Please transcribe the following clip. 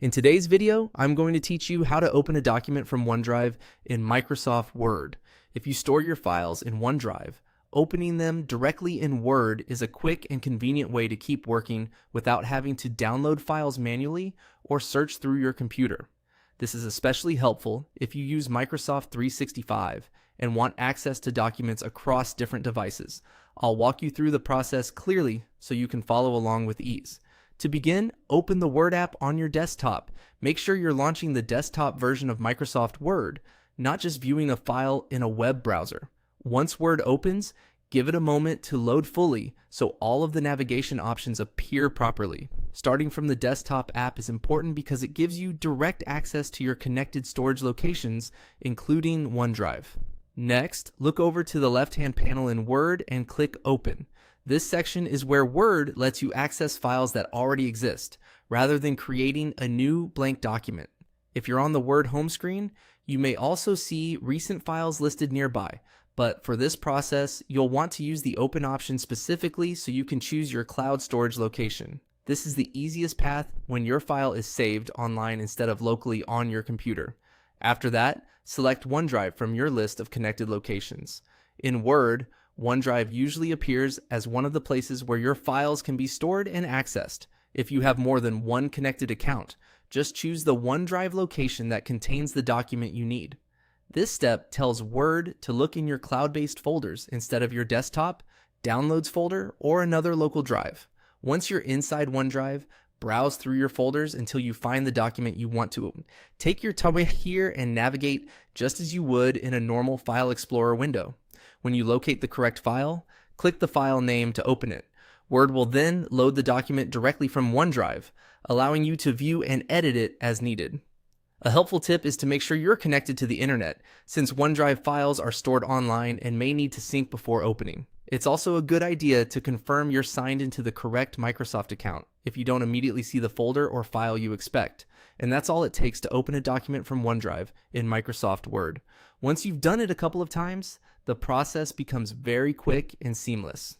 In today's video, I'm going to teach you how to open a document from OneDrive in Microsoft Word. If you store your files in OneDrive, opening them directly in Word is a quick and convenient way to keep working without having to download files manually or search through your computer. This is especially helpful if you use Microsoft 365 and want access to documents across different devices. I'll walk you through the process clearly so you can follow along with ease. To begin, open the Word app on your desktop. Make sure you're launching the desktop version of Microsoft Word, not just viewing a file in a web browser. Once Word opens, give it a moment to load fully so all of the navigation options appear properly. Starting from the desktop app is important because it gives you direct access to your connected storage locations, including OneDrive. Next, look over to the left-hand panel in Word and click Open. This section is where Word lets you access files that already exist, rather than creating a new blank document. If you're on the Word home screen, you may also see recent files listed nearby, but for this process, you'll want to use the Open option specifically so you can choose your cloud storage location. This is the easiest path when your file is saved online instead of locally on your computer. After that, select OneDrive from your list of connected locations. In Word, OneDrive usually appears as one of the places where your files can be stored and accessed. If you have more than one connected account, just choose the OneDrive location that contains the document you need. This step tells Word to look in your cloud-based folders instead of your desktop, downloads folder, or another local drive. Once you're inside OneDrive, browse through your folders until you find the document you want to open. Take your time here and navigate just as you would in a normal File Explorer window. When you locate the correct file, click the file name to open it. Word will then load the document directly from OneDrive, allowing you to view and edit it as needed. A helpful tip is to make sure you're connected to the internet, since OneDrive files are stored online and may need to sync before opening. It's also a good idea to confirm you're signed into the correct Microsoft account if you don't immediately see the folder or file you expect. And that's all it takes to open a document from OneDrive in Microsoft Word. Once you've done it a couple of times, the process becomes very quick and seamless.